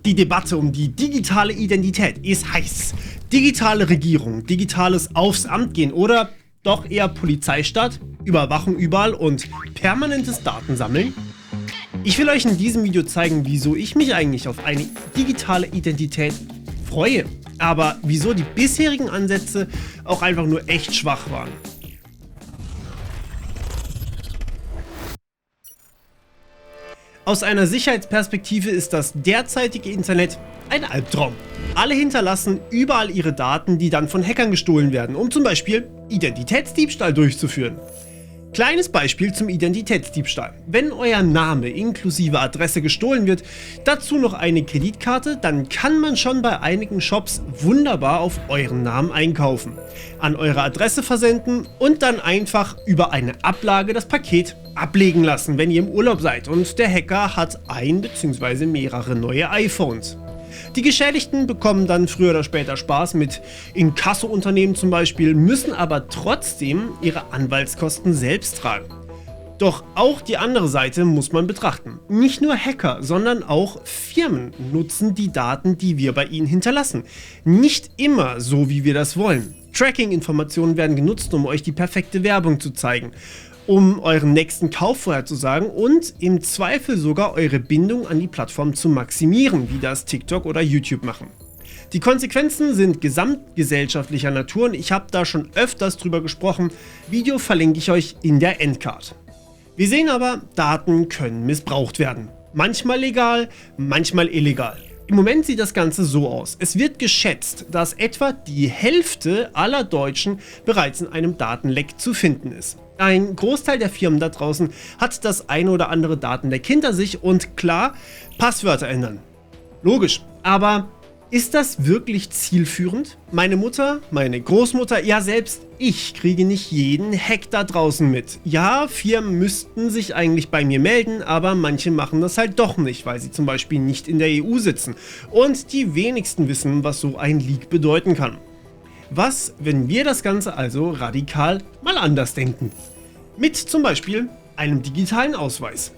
Die Debatte um die digitale Identität ist heiß. Digitale Regierung, digitales Aufs Amt gehen oder doch eher Polizeistaat, Überwachung überall und permanentes Datensammeln? Ich will euch in diesem Video zeigen, wieso ich mich eigentlich auf eine digitale Identität freue, aber wieso die bisherigen Ansätze auch einfach nur echt schwach waren. Aus einer Sicherheitsperspektive ist das derzeitige Internet ein Albtraum. Alle hinterlassen überall ihre Daten, die dann von Hackern gestohlen werden, um zum Beispiel Identitätsdiebstahl durchzuführen. Kleines Beispiel zum Identitätsdiebstahl. Wenn euer Name inklusive Adresse gestohlen wird, dazu noch eine Kreditkarte, dann kann man schon bei einigen Shops wunderbar auf euren Namen einkaufen, an eure Adresse versenden und dann einfach über eine Ablage das Paket ablegen lassen, wenn ihr im Urlaub seid und der Hacker hat ein bzw. mehrere neue iPhones. Die Geschädigten bekommen dann früher oder später Spaß mit Inkasso-Unternehmen zum Beispiel, müssen aber trotzdem ihre Anwaltskosten selbst tragen. Doch auch die andere Seite muss man betrachten. Nicht nur Hacker, sondern auch Firmen nutzen die Daten, die wir bei ihnen hinterlassen. Nicht immer so, wie wir das wollen. Tracking-Informationen werden genutzt, um euch die perfekte Werbung zu zeigen, um euren nächsten Kauf vorherzusagen und im Zweifel sogar eure Bindung an die Plattform zu maximieren, wie das TikTok oder YouTube machen. Die Konsequenzen sind gesamtgesellschaftlicher Natur und ich habe da schon öfters drüber gesprochen. Video verlinke ich euch in der Endcard. Wir sehen aber, Daten können missbraucht werden. Manchmal legal, manchmal illegal. Im Moment sieht das Ganze so aus. Es wird geschätzt, dass etwa die Hälfte aller Deutschen bereits in einem Datenleck zu finden ist. Ein Großteil der Firmen da draußen hat das eine oder andere Datenleck hinter sich und klar, Passwörter ändern. Logisch, aber ist das wirklich zielführend? Meine Mutter, meine Großmutter, ja selbst ich kriege nicht jeden Hack da draußen mit. Ja, Firmen müssten sich eigentlich bei mir melden, aber manche machen das halt doch nicht, weil sie zum Beispiel nicht in der EU sitzen. Und die wenigsten wissen, was so ein Leak bedeuten kann. Was, wenn wir das Ganze also radikal mal anders denken? Mit zum Beispiel einem digitalen Ausweis.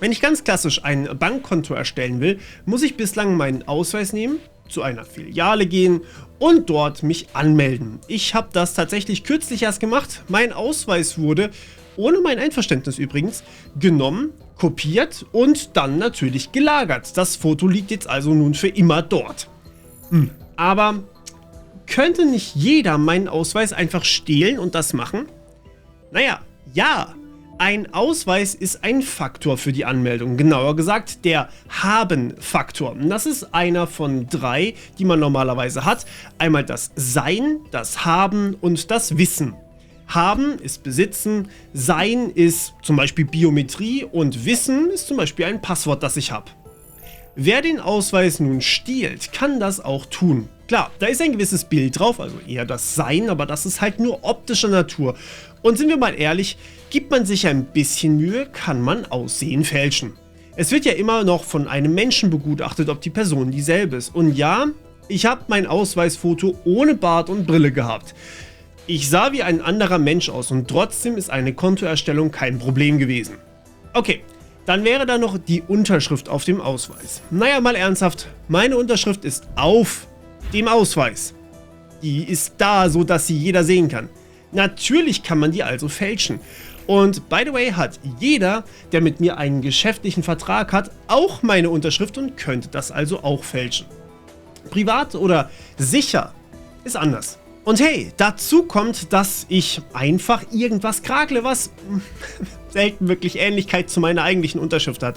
Wenn ich ganz klassisch ein Bankkonto erstellen will, muss ich bislang meinen Ausweis nehmen, zu einer Filiale gehen und dort mich anmelden. Ich habe das tatsächlich kürzlich erst gemacht. Mein Ausweis wurde, ohne mein Einverständnis übrigens, genommen, kopiert und dann natürlich gelagert. Das Foto liegt jetzt also nun für immer dort. Aber könnte nicht jeder meinen Ausweis einfach stehlen und das machen? Naja, ja. Ein Ausweis ist ein Faktor für die Anmeldung, genauer gesagt der Haben-Faktor. Das ist einer von 3, die man normalerweise hat. Einmal das Sein, das Haben und das Wissen. Haben ist Besitzen, Sein ist zum Beispiel Biometrie und Wissen ist zum Beispiel ein Passwort, das ich habe. Wer den Ausweis nun stiehlt, kann das auch tun. Klar, da ist ein gewisses Bild drauf, also eher das Sein, aber das ist halt nur optischer Natur. Und sind wir mal ehrlich, gibt man sich ein bisschen Mühe, kann man Aussehen fälschen. Es wird ja immer noch von einem Menschen begutachtet, ob die Person dieselbe ist. Und ja, ich habe mein Ausweisfoto ohne Bart und Brille gehabt. Ich sah wie ein anderer Mensch aus und trotzdem ist eine Kontoerstellung kein Problem gewesen. Okay. Dann wäre da noch die Unterschrift auf dem Ausweis. Naja, mal ernsthaft, meine Unterschrift ist auf dem Ausweis. Die ist da, so dass sie jeder sehen kann. Natürlich kann man die also fälschen. Und by the way hat jeder, der mit mir einen geschäftlichen Vertrag hat, auch meine Unterschrift und könnte das also auch fälschen. Privat oder sicher ist anders. Und hey, dazu kommt, dass ich einfach irgendwas kragle, was selten wirklich Ähnlichkeit zu meiner eigentlichen Unterschrift hat.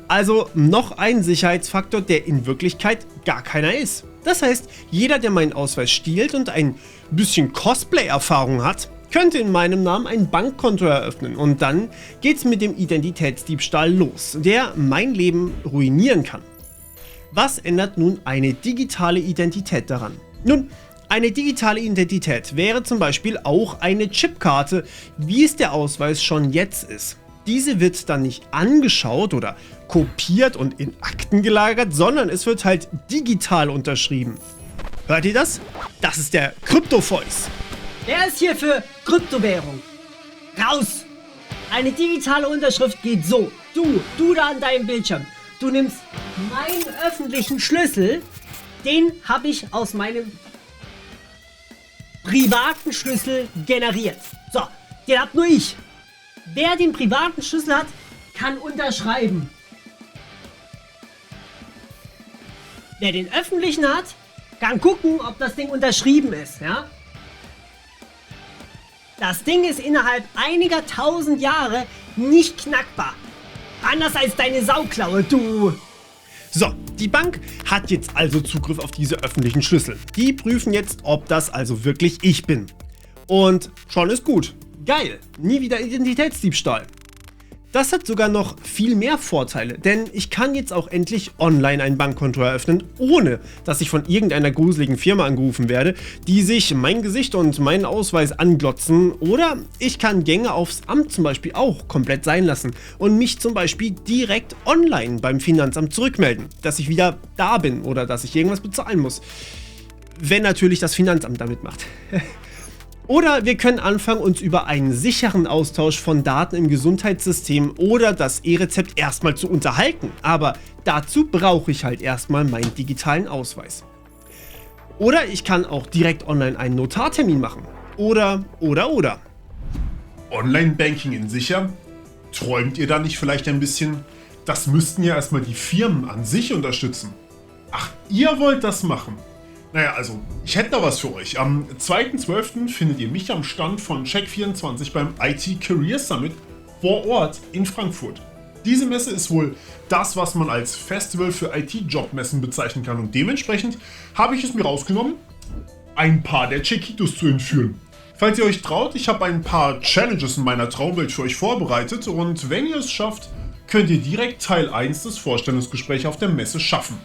Also noch ein Sicherheitsfaktor, der in Wirklichkeit gar keiner ist. Das heißt, jeder, der meinen Ausweis stiehlt und ein bisschen Cosplay-Erfahrung hat, könnte in meinem Namen ein Bankkonto eröffnen und dann geht's mit dem Identitätsdiebstahl los, der mein Leben ruinieren kann. Was ändert nun eine digitale Identität daran? Nun, eine digitale Identität wäre zum Beispiel auch eine Chipkarte, wie es der Ausweis schon jetzt ist. Diese wird dann nicht angeschaut oder kopiert und in Akten gelagert, sondern es wird halt digital unterschrieben. Hört ihr das? Das ist der Krypto-Voice. Der ist hier für Kryptowährung. Raus! Eine digitale Unterschrift geht so. Du da an deinem Bildschirm. Du nimmst meinen öffentlichen Schlüssel, den habe ich aus meinem privaten Schlüssel generiert. So, den hab nur ich. Wer den privaten Schlüssel hat, kann unterschreiben. Wer den öffentlichen hat, kann gucken, ob das Ding unterschrieben ist, ja? Das Ding ist innerhalb einiger tausend Jahre nicht knackbar. Anders als deine Sauklaue, du. So, die Bank hat jetzt also Zugriff auf diese öffentlichen Schlüssel. Die prüfen jetzt, ob das also wirklich ich bin. Und schon ist gut. Geil, nie wieder Identitätsdiebstahl. Das hat sogar noch viel mehr Vorteile, denn ich kann jetzt auch endlich online ein Bankkonto eröffnen, ohne dass ich von irgendeiner gruseligen Firma angerufen werde, die sich mein Gesicht und meinen Ausweis anglotzen, oder ich kann Gänge aufs Amt zum Beispiel auch komplett sein lassen und mich zum Beispiel direkt online beim Finanzamt zurückmelden, dass ich wieder da bin oder dass ich irgendwas bezahlen muss. Wenn natürlich das Finanzamt damit macht. Oder wir können anfangen, uns über einen sicheren Austausch von Daten im Gesundheitssystem oder das E-Rezept erstmal zu unterhalten. Aber dazu brauche ich halt erstmal meinen digitalen Ausweis. Oder ich kann auch direkt online einen Notartermin machen. Oder. Online-Banking in sicher? Träumt ihr da nicht vielleicht ein bisschen? Das müssten ja erstmal die Firmen an sich unterstützen. Ach, ihr wollt das machen? Naja, also, ich hätte da was für euch. Am 2.12. findet ihr mich am Stand von Check24 beim IT Career Summit vor Ort in Frankfurt. Diese Messe ist wohl das, was man als Festival für IT-Jobmessen bezeichnen kann, und dementsprechend habe ich es mir rausgenommen, ein paar der Chiquitos zu entführen. Falls ihr euch traut, ich habe ein paar Challenges in meiner Traumwelt für euch vorbereitet, und wenn ihr es schafft, könnt ihr direkt Teil 1 des Vorstellungsgesprächs auf der Messe schaffen.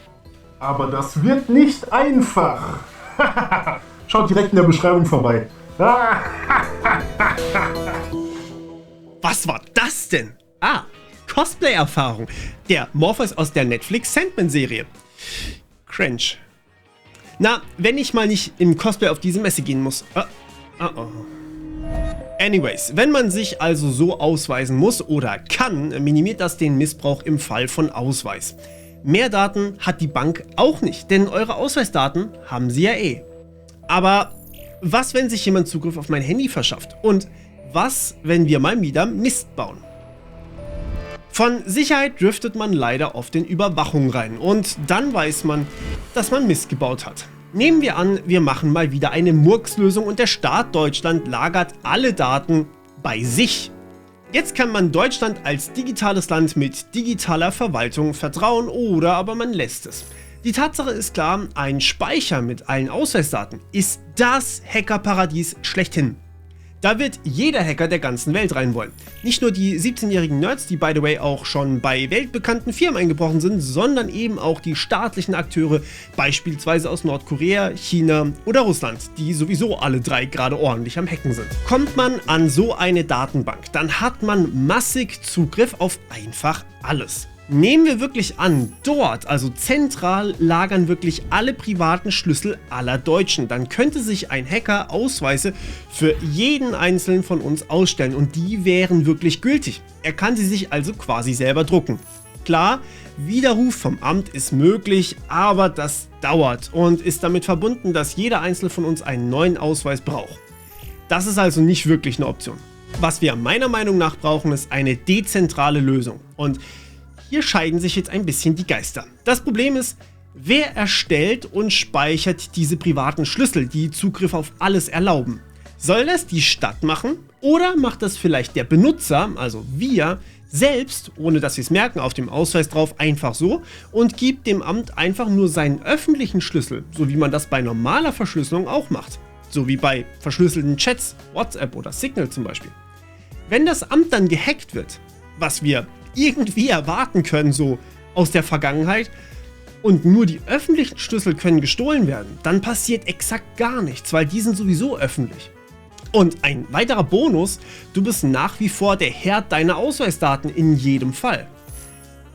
Aber das wird nicht einfach. Schaut direkt in der Beschreibung vorbei. Was war das denn? Ah, Cosplay-Erfahrung. Der Morpheus aus der Netflix Sandman-Serie. Cringe. Na, wenn ich mal nicht im Cosplay auf diese Messe gehen muss. Anyways, wenn man sich also so ausweisen muss oder kann, minimiert das den Missbrauch im Fall von Ausweis. Mehr Daten hat die Bank auch nicht, denn eure Ausweisdaten haben sie ja eh. Aber was, wenn sich jemand Zugriff auf mein Handy verschafft? Und was, wenn wir mal wieder Mist bauen? Von Sicherheit driftet man leider oft in Überwachung rein, und dann weiß man, dass man Mist gebaut hat. Nehmen wir an, wir machen mal wieder eine Murkslösung und der Staat Deutschland lagert alle Daten bei sich. Jetzt kann man Deutschland als digitales Land mit digitaler Verwaltung vertrauen, oder aber man lässt es. Die Tatsache ist klar, ein Speicher mit allen Ausweisdaten ist das Hackerparadies schlechthin. Da wird jeder Hacker der ganzen Welt rein wollen. Nicht nur die 17-jährigen Nerds, die by the way auch schon bei weltbekannten Firmen eingebrochen sind, sondern eben auch die staatlichen Akteure, beispielsweise aus Nordkorea, China oder Russland, die sowieso alle drei gerade ordentlich am Hacken sind. Kommt man an so eine Datenbank, dann hat man massig Zugriff auf einfach alles. Nehmen wir wirklich an, dort, also zentral, lagern wirklich alle privaten Schlüssel aller Deutschen. Dann könnte sich ein Hacker Ausweise für jeden einzelnen von uns ausstellen, und die wären wirklich gültig. Er kann sie sich also quasi selber drucken. Klar, Widerruf vom Amt ist möglich, aber das dauert und ist damit verbunden, dass jeder einzelne von uns einen neuen Ausweis braucht. Das ist also nicht wirklich eine Option. Was wir meiner Meinung nach brauchen, ist eine dezentrale Lösung. Und hier scheiden sich jetzt ein bisschen die Geister. Das Problem ist, wer erstellt und speichert diese privaten Schlüssel, die Zugriff auf alles erlauben? Soll das die Stadt machen, oder macht das vielleicht der Benutzer, also wir, selbst, ohne dass wir es merken, auf dem Ausweis drauf einfach so, und gibt dem Amt einfach nur seinen öffentlichen Schlüssel, so wie man das bei normaler Verschlüsselung auch macht. So wie bei verschlüsselten Chats, WhatsApp oder Signal zum Beispiel. Wenn das Amt dann gehackt wird, was wir irgendwie erwarten können, so aus der Vergangenheit, und nur die öffentlichen Schlüssel können gestohlen werden, dann passiert exakt gar nichts, weil die sind sowieso öffentlich. Und ein weiterer Bonus, du bist nach wie vor der Herr deiner Ausweisdaten in jedem Fall.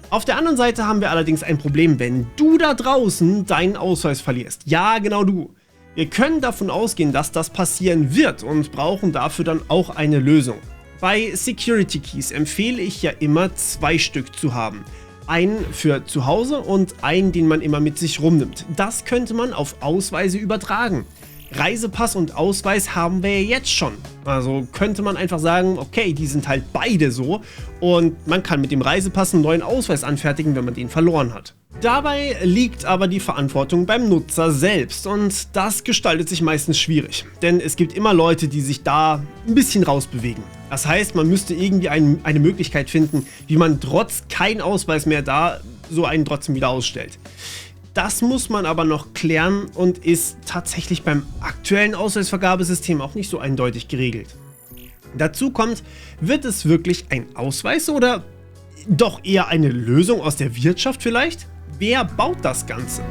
Auf der anderen Seite haben wir allerdings ein Problem, wenn du da draußen deinen Ausweis verlierst. Ja, genau du. Wir können davon ausgehen, dass das passieren wird, und brauchen dafür dann auch eine Lösung. Bei Security Keys empfehle ich ja immer 2 Stück zu haben. Einen für zu Hause und einen, den man immer mit sich rumnimmt. Das könnte man auf Ausweise übertragen. Reisepass und Ausweis haben wir ja jetzt schon. Also könnte man einfach sagen, okay, die sind halt beide so und man kann mit dem Reisepass einen neuen Ausweis anfertigen, wenn man den verloren hat. Dabei liegt aber die Verantwortung beim Nutzer selbst und das gestaltet sich meistens schwierig, denn es gibt immer Leute, die sich da ein bisschen rausbewegen. Das heißt, man müsste irgendwie eine Möglichkeit finden, wie man trotz kein Ausweis mehr da so einen trotzdem wieder ausstellt. Das muss man aber noch klären und ist tatsächlich beim aktuellen Ausweisvergabesystem auch nicht so eindeutig geregelt. Dazu kommt, wird es wirklich ein Ausweis oder doch eher eine Lösung aus der Wirtschaft vielleicht? Wer baut das Ganze?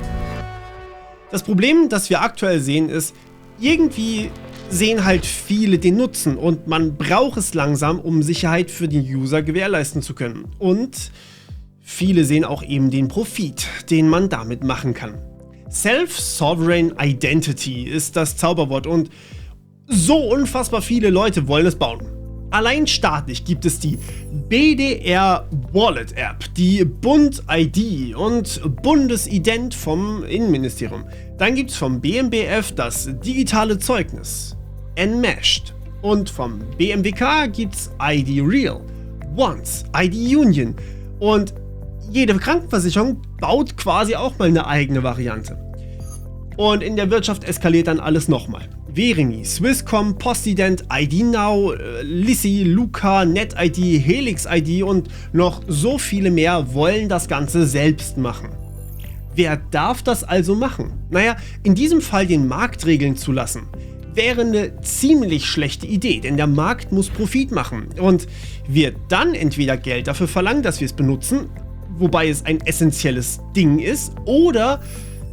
Das Problem, das wir aktuell sehen, ist, irgendwie sehen halt viele den Nutzen und man braucht es langsam, um Sicherheit für den User gewährleisten zu können. Und viele sehen auch eben den Profit, den man damit machen kann. Self-Sovereign Identity ist das Zauberwort und so unfassbar viele Leute wollen es bauen. Allein staatlich gibt es die BDR Wallet App, die Bund-ID und Bundesident vom Innenministerium. Dann gibt es vom BMBF das digitale Zeugnis, Enmeshed. Und vom BMWK gibt es ID Real, Once, ID Union und jede Krankenversicherung baut quasi auch mal eine eigene Variante. Und in der Wirtschaft eskaliert dann alles nochmal. Verimi, Swisscom, Postident, ID Now, Lissi, Luca, NetID, Helix ID und noch so viele mehr wollen das Ganze selbst machen. Wer darf das also machen? Naja, in diesem Fall den Markt regeln zu lassen, wäre eine ziemlich schlechte Idee, denn der Markt muss Profit machen und wird dann entweder Geld dafür verlangen, dass wir es benutzen, wobei es ein essentielles Ding ist, oder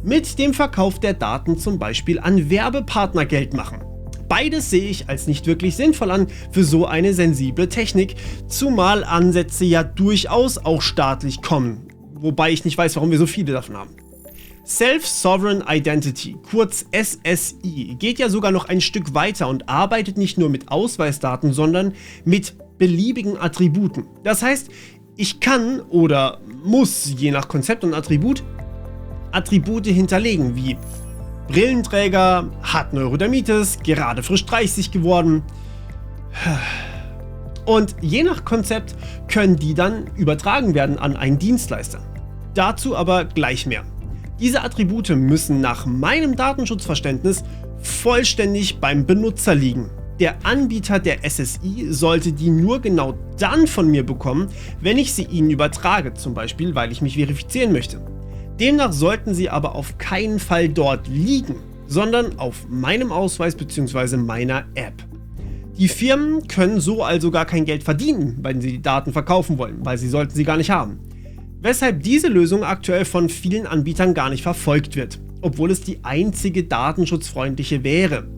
mit dem Verkauf der Daten zum Beispiel an Werbepartner Geld machen. Beides sehe ich als nicht wirklich sinnvoll an für so eine sensible Technik, zumal Ansätze ja durchaus auch staatlich kommen, wobei ich nicht weiß, warum wir so viele davon haben. Self-Sovereign Identity, kurz SSI, geht ja sogar noch ein Stück weiter und arbeitet nicht nur mit Ausweisdaten, sondern mit beliebigen Attributen. Das heißt, ich kann oder muss je nach Konzept und Attribute hinterlegen, wie Brillenträger, hat Neurodermitis, gerade frisch 30 geworden. Und je nach Konzept können die dann übertragen werden an einen Dienstleister. Dazu aber gleich mehr. Diese Attribute müssen nach meinem Datenschutzverständnis vollständig beim Benutzer liegen. Der Anbieter der SSI sollte die nur genau dann von mir bekommen, wenn ich sie ihnen übertrage, zum Beispiel, weil ich mich verifizieren möchte. Demnach sollten sie aber auf keinen Fall dort liegen, sondern auf meinem Ausweis bzw. meiner App. Die Firmen können so also gar kein Geld verdienen, wenn sie die Daten verkaufen wollen, weil sie sollten sie gar nicht haben. Weshalb diese Lösung aktuell von vielen Anbietern gar nicht verfolgt wird, obwohl es die einzige datenschutzfreundliche wäre.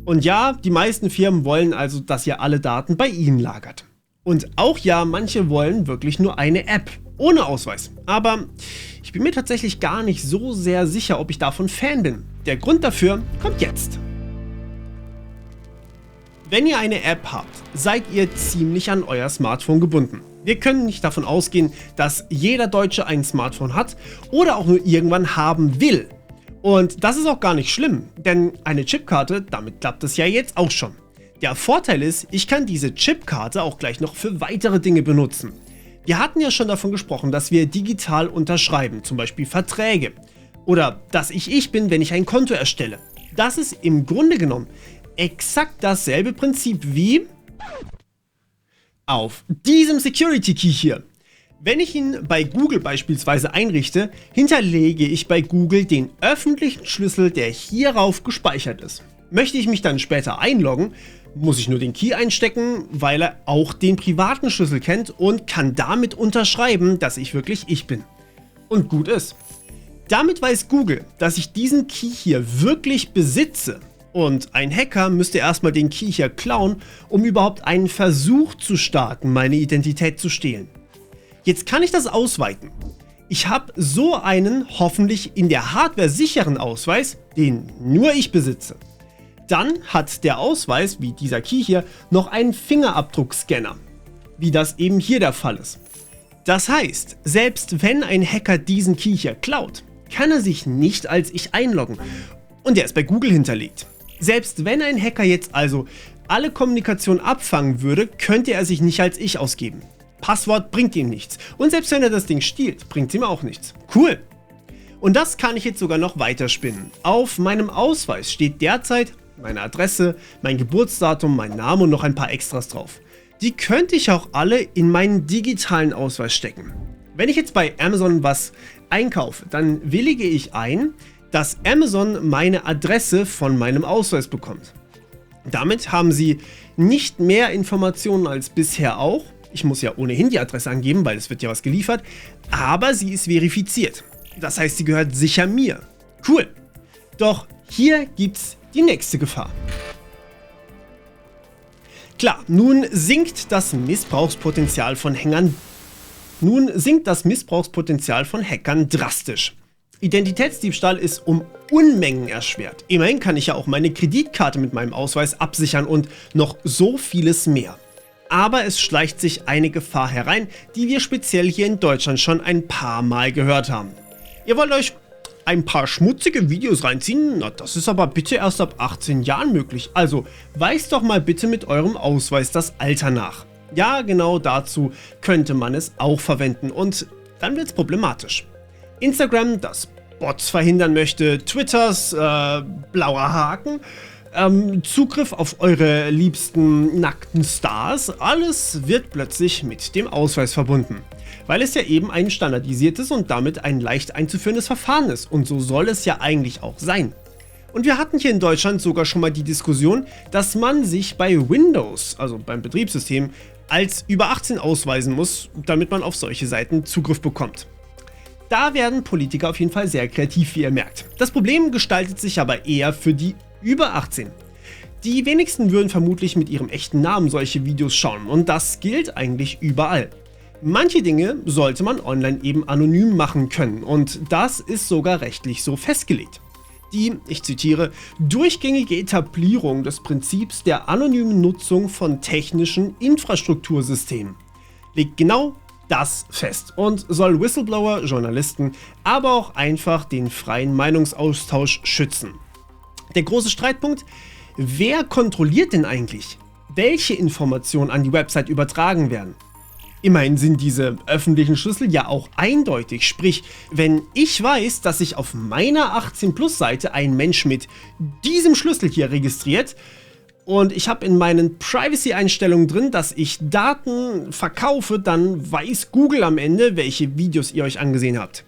Und ja, die meisten Firmen wollen also, dass ihr alle Daten bei ihnen lagert. Und auch ja, manche wollen wirklich nur eine App ohne Ausweis. Aber ich bin mir tatsächlich gar nicht so sehr sicher, ob ich davon Fan bin. Der Grund dafür kommt jetzt. Wenn ihr eine App habt, seid ihr ziemlich an euer Smartphone gebunden. Wir können nicht davon ausgehen, dass jeder Deutsche ein Smartphone hat oder auch nur irgendwann haben will. Und das ist auch gar nicht schlimm, denn eine Chipkarte, damit klappt es ja jetzt auch schon. Der Vorteil ist, ich kann diese Chipkarte auch gleich noch für weitere Dinge benutzen. Wir hatten ja schon davon gesprochen, dass wir digital unterschreiben, zum Beispiel Verträge. Oder dass ich bin, wenn ich ein Konto erstelle. Das ist im Grunde genommen exakt dasselbe Prinzip wie auf diesem Security Key hier. Wenn ich ihn bei Google beispielsweise einrichte, hinterlege ich bei Google den öffentlichen Schlüssel, der hierauf gespeichert ist. Möchte ich mich dann später einloggen, muss ich nur den Key einstecken, weil er auch den privaten Schlüssel kennt und kann damit unterschreiben, dass ich wirklich ich bin. Und gut ist. Damit weiß Google, dass ich diesen Key hier wirklich besitze. Und ein Hacker müsste erstmal den Key hier klauen, um überhaupt einen Versuch zu starten, meine Identität zu stehlen. Jetzt kann ich das ausweiten. Ich habe so einen hoffentlich in der Hardware sicheren Ausweis, den nur ich besitze. Dann hat der Ausweis, wie dieser Key hier, noch einen Fingerabdruckscanner, wie das eben hier der Fall ist. Das heißt, selbst wenn ein Hacker diesen Key hier klaut, kann er sich nicht als ich einloggen und der ist bei Google hinterlegt. Selbst wenn ein Hacker jetzt also alle Kommunikation abfangen würde, könnte er sich nicht als ich ausgeben. Passwort bringt ihm nichts und selbst wenn er das Ding stiehlt, bringt ihm auch nichts. Cool! Und das kann ich jetzt sogar noch weiterspinnen. Auf meinem Ausweis steht derzeit meine Adresse, mein Geburtsdatum, mein Name und noch ein paar Extras drauf. Die könnte ich auch alle in meinen digitalen Ausweis stecken. Wenn ich jetzt bei Amazon was einkaufe, dann willige ich ein, dass Amazon meine Adresse von meinem Ausweis bekommt. Damit haben sie nicht mehr Informationen als bisher auch. Ich muss ja ohnehin die Adresse angeben, weil es wird ja was geliefert, aber sie ist verifiziert. Das heißt, sie gehört sicher mir. Cool. Doch hier gibt's die nächste Gefahr. Klar, nun sinkt das Missbrauchspotenzial von Hackern drastisch. Identitätsdiebstahl ist um Unmengen erschwert. Immerhin kann ich ja auch meine Kreditkarte mit meinem Ausweis absichern und noch so vieles mehr. Aber es schleicht sich eine Gefahr herein, die wir speziell hier in Deutschland schon ein paar Mal gehört haben. Ihr wollt euch ein paar schmutzige Videos reinziehen? Na, das ist aber bitte erst ab 18 Jahren möglich. Also weist doch mal bitte mit eurem Ausweis das Alter nach. Ja, genau dazu könnte man es auch verwenden und dann wird es problematisch. Instagram, das Bots verhindern möchte, Twitters blauer Haken, Zugriff auf eure liebsten nackten Stars, alles wird plötzlich mit dem Ausweis verbunden. Weil es ja eben ein standardisiertes und damit ein leicht einzuführendes Verfahren ist. Und so soll es ja eigentlich auch sein. Und wir hatten hier in Deutschland sogar schon mal die Diskussion, dass man sich bei Windows, also beim Betriebssystem, als über 18 ausweisen muss, damit man auf solche Seiten Zugriff bekommt. Da werden Politiker auf jeden Fall sehr kreativ, wie ihr merkt. Das Problem gestaltet sich aber eher für die über 18. Die wenigsten würden vermutlich mit ihrem echten Namen solche Videos schauen und das gilt eigentlich überall. Manche Dinge sollte man online eben anonym machen können und das ist sogar rechtlich so festgelegt. Die, ich zitiere, durchgängige Etablierung des Prinzips der anonymen Nutzung von technischen Infrastruktursystemen legt genau das fest und soll Whistleblower, Journalisten, aber auch einfach den freien Meinungsaustausch schützen. Der große Streitpunkt: Wer kontrolliert denn eigentlich, welche Informationen an die Website übertragen werden? Immerhin sind diese öffentlichen Schlüssel ja auch eindeutig, sprich, wenn ich weiß, dass sich auf meiner 18-Plus-Seite ein Mensch mit diesem Schlüssel hier registriert und ich habe in meinen Privacy-Einstellungen drin, dass ich Daten verkaufe, dann weiß Google am Ende, welche Videos ihr euch angesehen habt.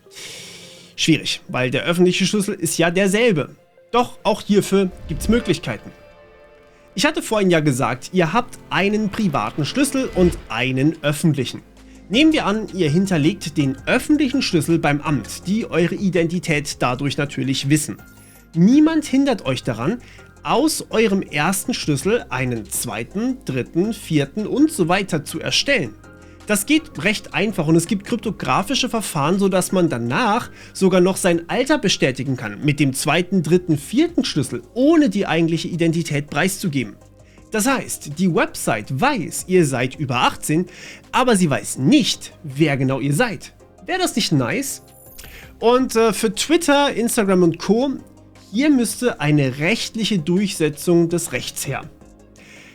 Schwierig, weil der öffentliche Schlüssel ist ja derselbe. Doch auch hierfür gibt es Möglichkeiten. Ich hatte vorhin ja gesagt, ihr habt einen privaten Schlüssel und einen öffentlichen. Nehmen wir an, ihr hinterlegt den öffentlichen Schlüssel beim Amt, die eure Identität dadurch natürlich wissen. Niemand hindert euch daran, aus eurem ersten Schlüssel einen zweiten, dritten, vierten und so weiter zu erstellen. Das geht recht einfach und es gibt kryptografische Verfahren, sodass man danach sogar noch sein Alter bestätigen kann mit dem zweiten, dritten, vierten Schlüssel, ohne die eigentliche Identität preiszugeben. Das heißt, die Website weiß, ihr seid über 18, aber sie weiß nicht, wer genau ihr seid. Wäre das nicht nice? Und für Twitter, Instagram und Co. hier müsste eine rechtliche Durchsetzung des Rechts her.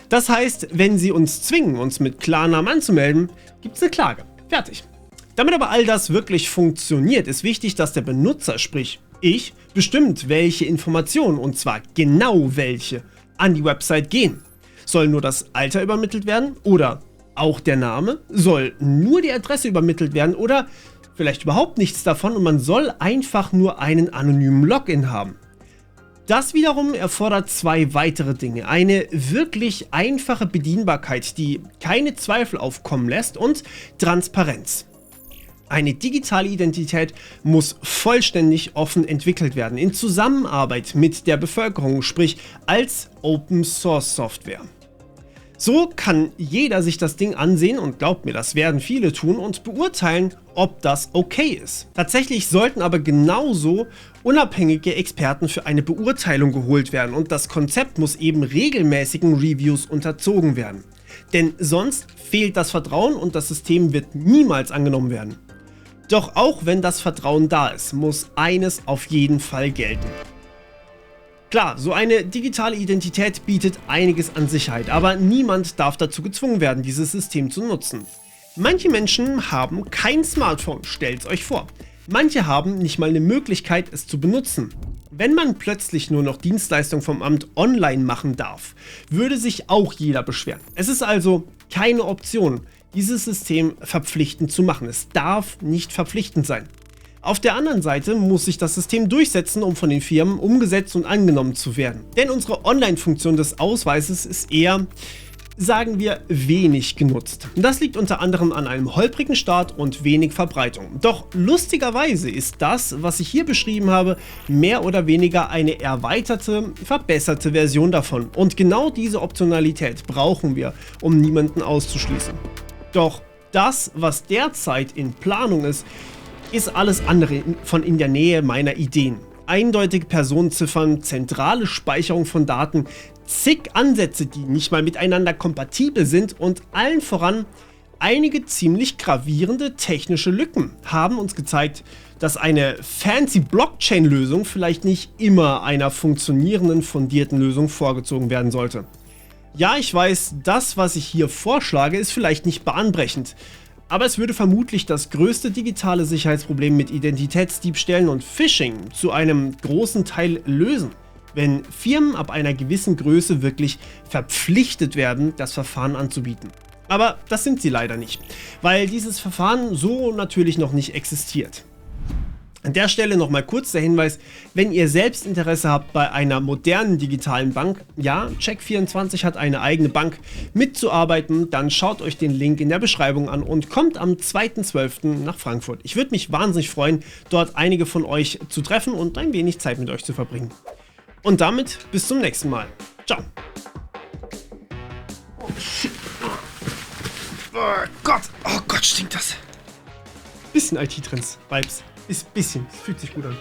Das heißt, wenn sie uns zwingen, uns mit Klarnamen anzumelden, gibt es eine Klage. Fertig. Damit aber all das wirklich funktioniert, ist wichtig, dass der Benutzer, sprich ich, bestimmt, welche Informationen, und zwar genau welche, an die Website gehen. Soll nur das Alter übermittelt werden oder auch der Name? Soll nur die Adresse übermittelt werden oder vielleicht überhaupt nichts davon und man soll einfach nur einen anonymen Login haben? Das wiederum erfordert zwei weitere Dinge. Eine wirklich einfache Bedienbarkeit, die keine Zweifel aufkommen lässt, und Transparenz. Eine digitale Identität muss vollständig offen entwickelt werden, in Zusammenarbeit mit der Bevölkerung, sprich als Open Source Software. So kann jeder sich das Ding ansehen und glaubt mir, das werden viele tun und beurteilen, ob das okay ist. Tatsächlich sollten aber genauso unabhängige Experten für eine Beurteilung geholt werden und das Konzept muss eben regelmäßigen Reviews unterzogen werden. Denn sonst fehlt das Vertrauen und das System wird niemals angenommen werden. Doch auch wenn das Vertrauen da ist, muss eines auf jeden Fall gelten. Klar, so eine digitale Identität bietet einiges an Sicherheit, aber niemand darf dazu gezwungen werden, dieses System zu nutzen. Manche Menschen haben kein Smartphone, stellt's euch vor. Manche haben nicht mal eine Möglichkeit, es zu benutzen. Wenn man plötzlich nur noch Dienstleistungen vom Amt online machen darf, würde sich auch jeder beschweren. Es ist also keine Option, dieses System verpflichtend zu machen. Es darf nicht verpflichtend sein. Auf der anderen Seite muss sich das System durchsetzen, um von den Firmen umgesetzt und angenommen zu werden. Denn unsere Online-Funktion des Ausweises ist eher, sagen wir, wenig genutzt. Das liegt unter anderem an einem holprigen Start und wenig Verbreitung. Doch lustigerweise ist das, was ich hier beschrieben habe, mehr oder weniger eine erweiterte, verbesserte Version davon. Und genau diese Optionalität brauchen wir, um niemanden auszuschließen. Doch das, was derzeit in Planung ist alles andere von in der Nähe meiner Ideen. Eindeutige Personenziffern, zentrale Speicherung von Daten, zig Ansätze, die nicht mal miteinander kompatibel sind und allen voran einige ziemlich gravierende technische Lücken haben uns gezeigt, dass eine fancy Blockchain-Lösung vielleicht nicht immer einer funktionierenden, fundierten Lösung vorgezogen werden sollte. Ja, ich weiß, das, was ich hier vorschlage, ist vielleicht nicht bahnbrechend. Aber es würde vermutlich das größte digitale Sicherheitsproblem mit Identitätsdiebstählen und Phishing zu einem großen Teil lösen, wenn Firmen ab einer gewissen Größe wirklich verpflichtet werden, das Verfahren anzubieten. Aber das sind sie leider nicht, weil dieses Verfahren so natürlich noch nicht existiert. An der Stelle nochmal kurz der Hinweis, wenn ihr selbst Interesse habt bei einer modernen digitalen Bank, ja, Check24 hat eine eigene Bank, mitzuarbeiten, dann schaut euch den Link in der Beschreibung an und kommt am 2.12. nach Frankfurt. Ich würde mich wahnsinnig freuen, dort einige von euch zu treffen und ein wenig Zeit mit euch zu verbringen. Und damit bis zum nächsten Mal. Ciao. Oh Gott, stinkt das. Bisschen IT-Trends, Vibes. Ist bisschen, es fühlt sich gut an.